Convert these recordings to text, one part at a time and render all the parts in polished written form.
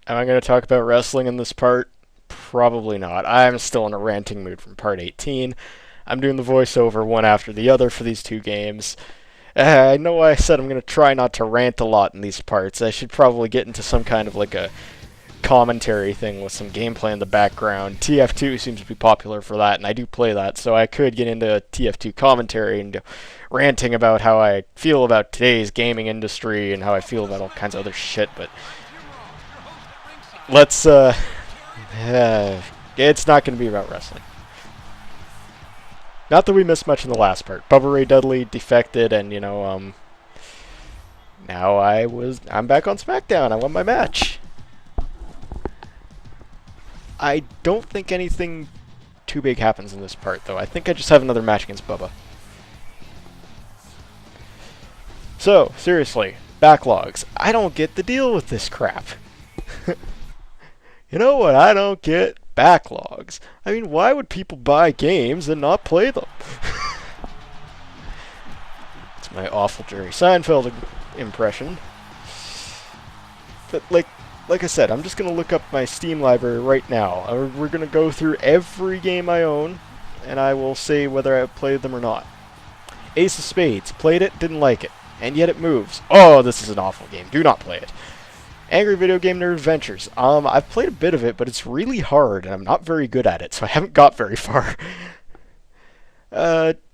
Am I going to talk about wrestling in this part? Probably not. I'm still in a ranting mood from part 18. I'm doing the voiceover one after the other for these two games. I know I said I'm going to try not to rant a lot in these parts. I should probably get into some kind of like a commentary thing with some gameplay in the background. TF2 seems to be popular for that, and I do play that, so I could get into TF2 commentary and ranting about how I feel about today's gaming industry and how I feel about all kinds of other shit, but let's, it's not going to be about wrestling. Not that we missed much in the last part. Bubba Ray Dudley defected, and, now I'm back on Smackdown. I won my match. I don't think anything too big happens in this part, though. I think I just have another match against Bubba. So, seriously, backlogs. I don't get the deal with this crap. You know what I don't get? Backlogs. I mean, why would people buy games and not play them? It's my awful Jerry Seinfeld impression. But, like I said, I'm just going to look up my Steam library right now. We're going to go through every game I own, and I will say whether I've played them or not. Ace of Spades. Played it, didn't like it. And yet it moves. Oh, this is an awful game. Do not play it. Angry Video Game Nerd Adventures. I've played a bit of it, but it's really hard, and I'm not very good at it, so I haven't got very far.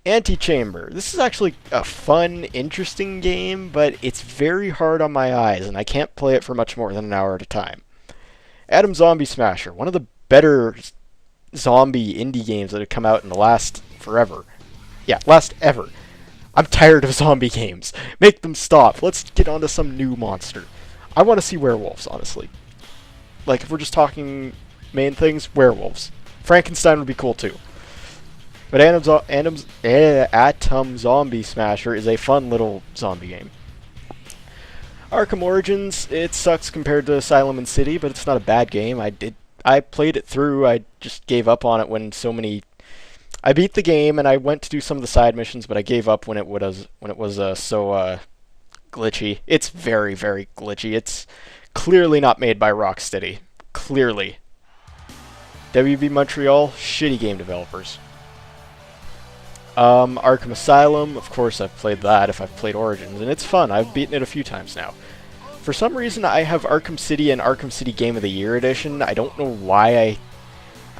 Antichamber. This is actually a fun, interesting game, but it's very hard on my eyes, and I can't play it for much more than an hour at a time. Atom Zombie Smasher. One of the better zombie indie games that have come out in the last forever. Yeah, last ever. I'm tired of zombie games. Make them stop. Let's get onto some new monster. I want to see werewolves, honestly. Like, if we're just talking main things, werewolves. Frankenstein would be cool, too. But Atom Zombie Smasher is a fun little zombie game. Arkham Origins, it sucks compared to Asylum and City, but it's not a bad game. I played it through. I just gave up on it when I beat the game, and I went to do some of the side missions, but I gave up when it was so glitchy. It's very, very glitchy. It's clearly not made by Rocksteady. Clearly. WB Montreal, shitty game developers. Arkham Asylum, of course I've played that if I've played Origins, and it's fun. I've beaten it a few times now. For some reason, I have Arkham City and Arkham City Game of the Year edition. I don't know why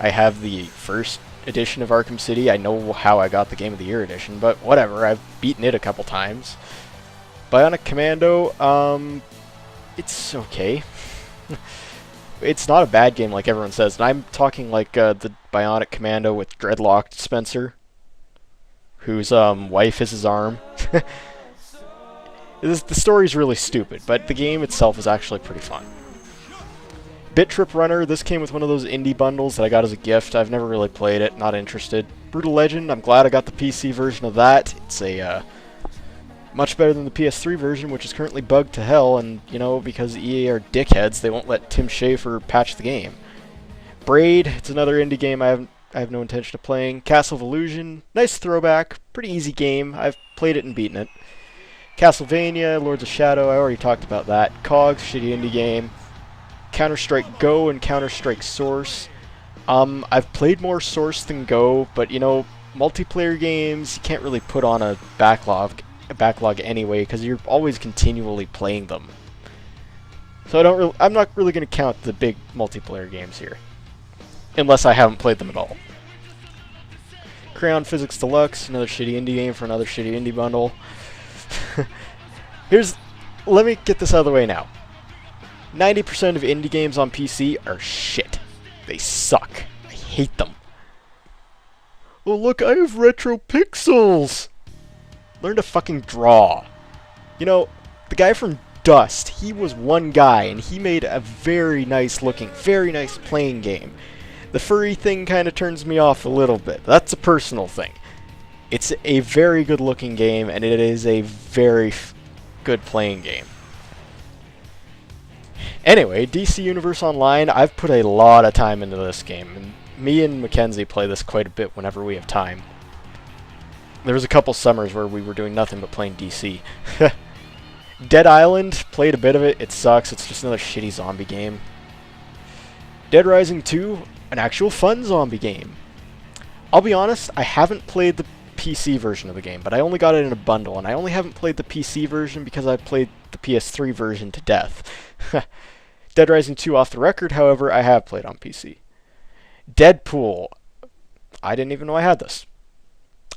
I have the first edition of Arkham City. I know how I got the Game of the Year edition, but whatever. I've beaten it a couple times. Bionic Commando, it's okay. It's not a bad game like everyone says, and I'm talking like the Bionic Commando with dreadlocked Spencer, whose wife is his arm. The story's really stupid, but the game itself is actually pretty fun. Bit Trip Runner, this came with one of those indie bundles that I got as a gift. I've never really played it, not interested. Brutal Legend, I'm glad I got the PC version of that. It's a much better than the PS3 version, which is currently bugged to hell, and, because EA are dickheads, they won't let Tim Schafer patch the game. Braid, it's another indie game I have no intention of playing. Castle of Illusion, nice throwback, pretty easy game. I've played it and beaten it. Castlevania, Lords of Shadow, I already talked about that. COGS, shitty indie game. Counter-Strike Go and Counter-Strike Source. I've played more Source than Go, but, multiplayer games, you can't really put on a backlog anyway, because you're always continually playing them. So I'm not really going to count the big multiplayer games here, unless I haven't played them at all. Crayon Physics Deluxe, another shitty indie game for another shitty indie bundle. Let me get this out of the way now. 90% of indie games on PC are shit. They suck. I hate them. Oh look, I have retro pixels! Learn to fucking draw. The guy from Dust, he was one guy, and he made a very nice looking, very nice playing game. The furry thing kind of turns me off a little bit. That's a personal thing. It's a very good looking game, and it is a very good playing game. Anyway, DC Universe Online, I've put a lot of time into this game, and me and Mackenzie play this quite a bit whenever we have time. There was a couple summers where we were doing nothing but playing DC. Dead Island, played a bit of it. It sucks. It's just another shitty zombie game. Dead Rising 2, an actual fun zombie game. I'll be honest, I haven't played the PC version of the game, but I only got it in a bundle, and I only haven't played the PC version because I played the PS3 version to death. Dead Rising 2 off the record, however, I have played on PC. Deadpool. I didn't even know I had this.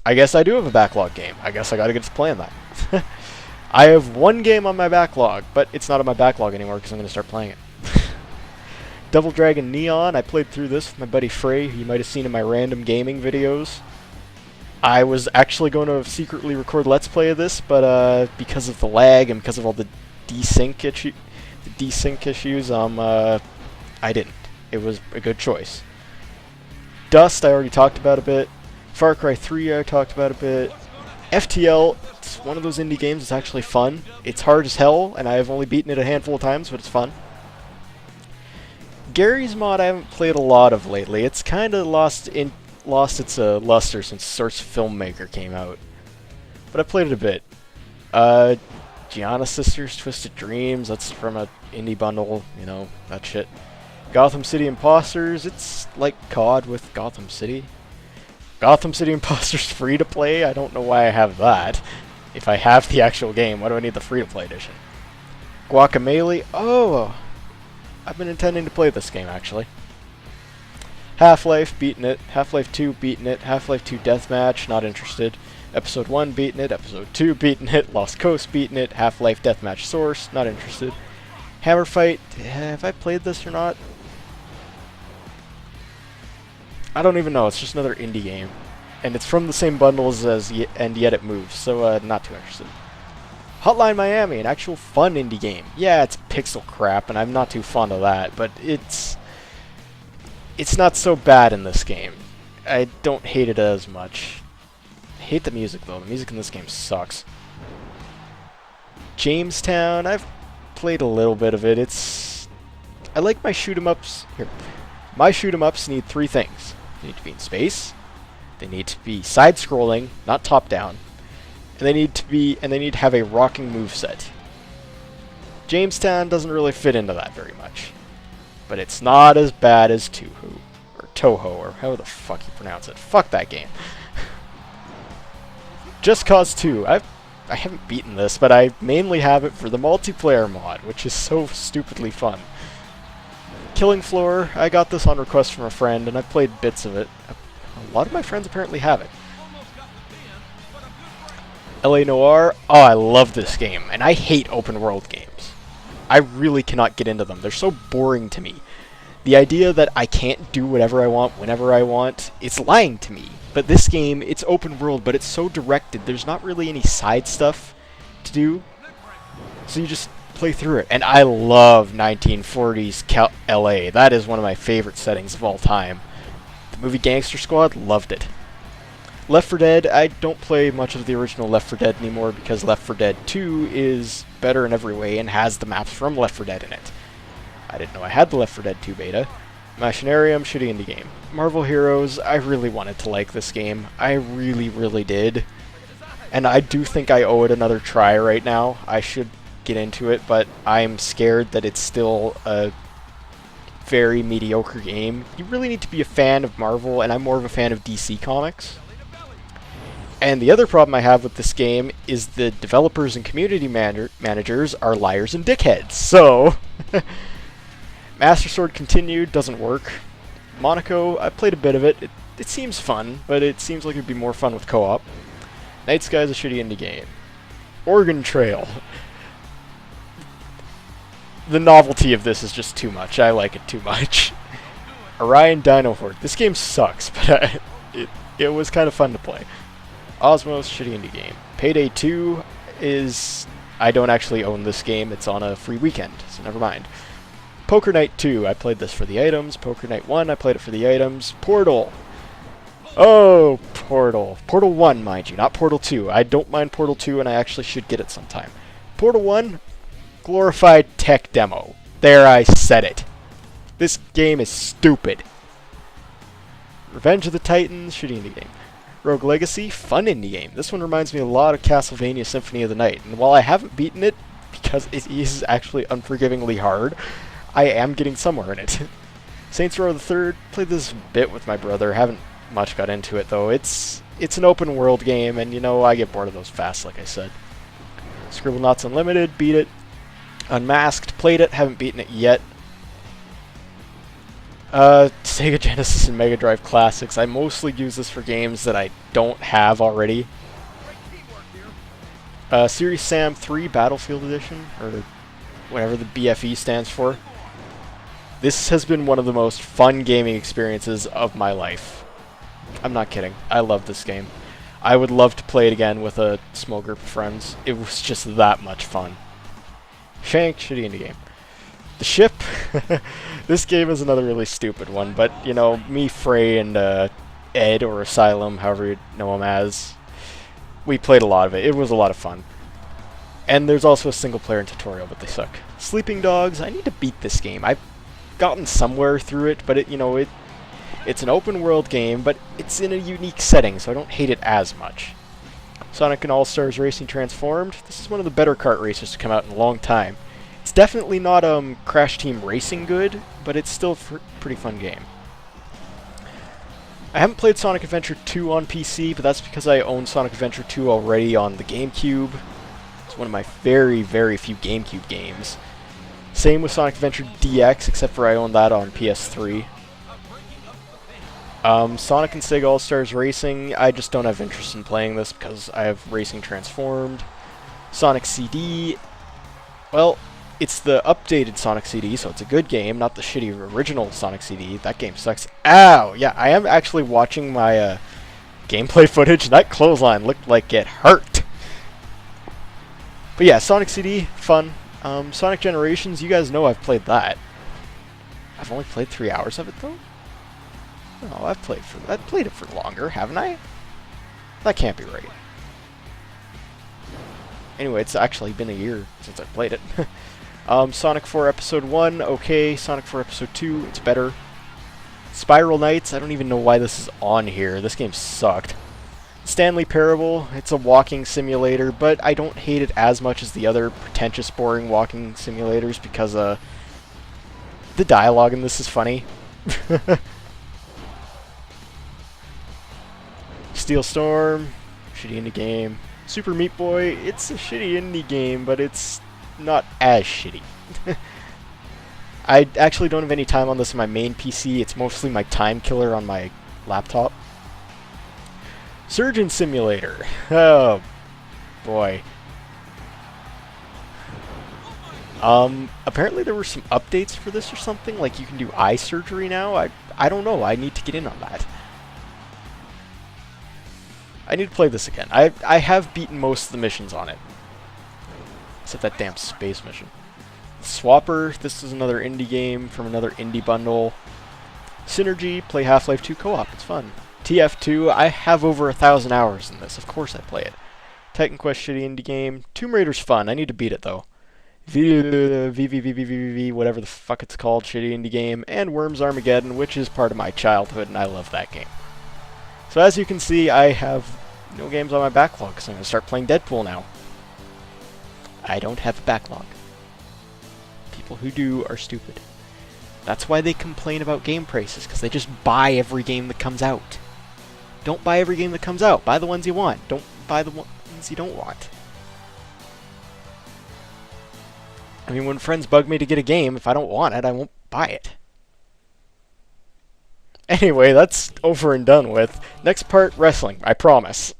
I guess I do have a backlog game. I guess I gotta get to playing that. I have one game on my backlog, but it's not on my backlog anymore because I'm gonna start playing it. Double Dragon Neon, I played through this with my buddy Frey, who you might have seen in my random gaming videos. I was actually going to secretly record Let's Play of this, but because of the lag and because of all the desync issues, I didn't. It was a good choice. Dust, I already talked about a bit. Far Cry 3, I talked about a bit. FTL, it's one of those indie games that's actually fun. It's hard as hell, and I've only beaten it a handful of times, but it's fun. Gary's Mod I haven't played a lot of lately. It's kind of lost its luster since Source Filmmaker came out. But I played it a bit. Gianna Sisters Twisted Dreams, that's from a indie bundle, you know, that shit. Gotham City Imposters, it's like COD with Gotham City. Gotham City Imposters free to play? I don't know why I have that. If I have the actual game, why do I need the free to play edition? Guacamelee, oh! I've been intending to play this game, actually. Half-Life, beaten it. Half-Life 2, beaten it. Half-Life 2 Deathmatch, not interested. Episode 1, beaten it. Episode 2, beaten it. Lost Coast, beaten it. Half-Life Deathmatch Source, not interested. Hammer Fight, have I played this or not? I don't even know, it's just another indie game. And it's from the same bundles as and yet it moves, so not too interested. Hotline Miami, an actual fun indie game. Yeah, it's pixel crap, and I'm not too fond of that, but it's not so bad in this game. I don't hate it as much. I hate the music, though. The music in this game sucks. Jamestown, I've played a little bit of it. I like my shoot-em-ups. Here. My shoot-em-ups need three things. They need to be in space. They need to be side-scrolling, not top-down. And they need to have a rocking moveset. Jamestown doesn't really fit into that very much. But it's not as bad as Toho, or how the fuck you pronounce it. Fuck that game. Just Cause 2. I haven't beaten this, but I mainly have it for the multiplayer mod, which is so stupidly fun. Killing Floor, I got this on request from a friend, and I played bits of it. A lot of my friends apparently have it. LA Noire, oh, I love this game, and I hate open world games. I really cannot get into them. They're so boring to me. The idea that I can't do whatever I want whenever I want, it's lying to me. But this game, it's open world, but it's so directed. There's not really any side stuff to do. So you just play through it. And I love 1940s LA. That is one of my favorite settings of all time. The movie Gangster Squad, loved it. Left 4 Dead, I don't play much of the original Left 4 Dead anymore because Left 4 Dead 2 is better in every way and has the maps from Left 4 Dead in it. I didn't know I had the Left 4 Dead 2 beta. Machinarium, shitty indie game. Marvel Heroes, I really wanted to like this game. I really, really did. And I do think I owe it another try right now. I should get into it, but I'm scared that it's still a very mediocre game. You really need to be a fan of Marvel, and I'm more of a fan of DC Comics. And the other problem I have with this game is the developers and community managers are liars and dickheads. So, Master Sword Continued doesn't work. Monaco, I played a bit of it. It seems fun, but it seems like it'd be more fun with co-op. Night Sky is a shitty indie game. Oregon Trail. The novelty of this is just too much. I like it too much. Orion Dino Horde. This game sucks, but it was kind of fun to play. Osmos, shitty indie game. Payday 2 is... I don't actually own this game. It's on a free weekend, so never mind. Poker Night 2, I played this for the items. Poker Night 1, I played it for the items. Portal. Oh, Portal. Portal 1, mind you, not Portal 2. I don't mind Portal 2, and I actually should get it sometime. Portal 1, glorified tech demo. There, I said it. This game is stupid. Revenge of the Titans, shitty indie game. Rogue Legacy, fun indie game. This one reminds me a lot of Castlevania Symphony of the Night, and while I haven't beaten it, because it is actually unforgivingly hard, I am getting somewhere in it. Saints Row the Third, played this a bit with my brother. Haven't much got into it though. It's an open world game, and you know I get bored of those fast, like I said. Scribblenauts Unlimited, beat it. Unmasked, played it, haven't beaten it yet. Sega Genesis and Mega Drive Classics. I mostly use this for games that I don't have already. Series Sam 3 Battlefield Edition, or whatever the BFE stands for. This has been one of the most fun gaming experiences of my life. I'm not kidding. I love this game. I would love to play it again with a small group of friends. It was just that much fun. Shank, shitty indie game. The Ship. This game is another really stupid one, but, you know, me, Frey, and Ed, or Asylum, however you know him as, we played a lot of it. It was a lot of fun. And there's also a single player and tutorial, but they suck. Sleeping Dogs. I need to beat this game. I've gotten somewhere through it, but it's an open world game, but it's in a unique setting, so I don't hate it as much. Sonic and All-Stars Racing Transformed. This is one of the better kart races to come out in a long time. It's definitely not Crash Team Racing good, but it's still a pretty fun game. I haven't played Sonic Adventure 2 on PC, but that's because I own Sonic Adventure 2 already on the GameCube. It's one of my very, very few GameCube games. Same with Sonic Adventure DX, except for I own that on PS3. Sonic and Sega All-Stars Racing, I just don't have interest in playing this because I have Racing Transformed. Sonic CD, well, it's the updated Sonic CD, so it's a good game, not the shitty original Sonic CD. That game sucks. Ow! Yeah, I am actually watching my gameplay footage, and that clothesline looked like it hurt. But yeah, Sonic CD, fun. Sonic Generations, you guys know I've played that. I've only played 3 hours of it, though? No, I've played it for longer, haven't I? That can't be right. Anyway, it's actually been a year since I played it. Sonic 4 Episode 1, okay. Sonic 4 Episode 2, it's better. Spiral Knights, I don't even know why this is on here. This game sucked. Stanley Parable, it's a walking simulator, but I don't hate it as much as the other pretentious, boring walking simulators because the dialogue in this is funny. Steel Storm, shitty indie game. Super Meat Boy, it's a shitty indie game, but it's not as shitty. I actually don't have any time on this on my main PC. It's mostly my time killer on my laptop. Surgeon Simulator. Oh, boy. Apparently there were some updates for this or something. Like, you can do eye surgery now. I don't know. I need to get in on that. I need to play this again. I have beaten most of the missions on it. Except that damn space mission. Swapper, this is another indie game from another indie bundle. Synergy, play Half-Life 2 co-op, it's fun. TF2, I have over 1,000 hours in this, of course I play it. Titan Quest, shitty indie game. Tomb Raider's fun, I need to beat it though. VVVVVV, whatever the fuck it's called, shitty indie game. And Worms Armageddon, which is part of my childhood, and I love that game. So as you can see, I have no games on my backlog, because I'm going to start playing Deadpool now. I don't have a backlog. People who do are stupid. That's why they complain about game prices, because they just buy every game that comes out. Don't buy every game that comes out. Buy the ones you want. Don't buy the ones you don't want. I mean, when friends bug me to get a game, if I don't want it, I won't buy it. Anyway, that's over and done with. Next part, wrestling, I promise.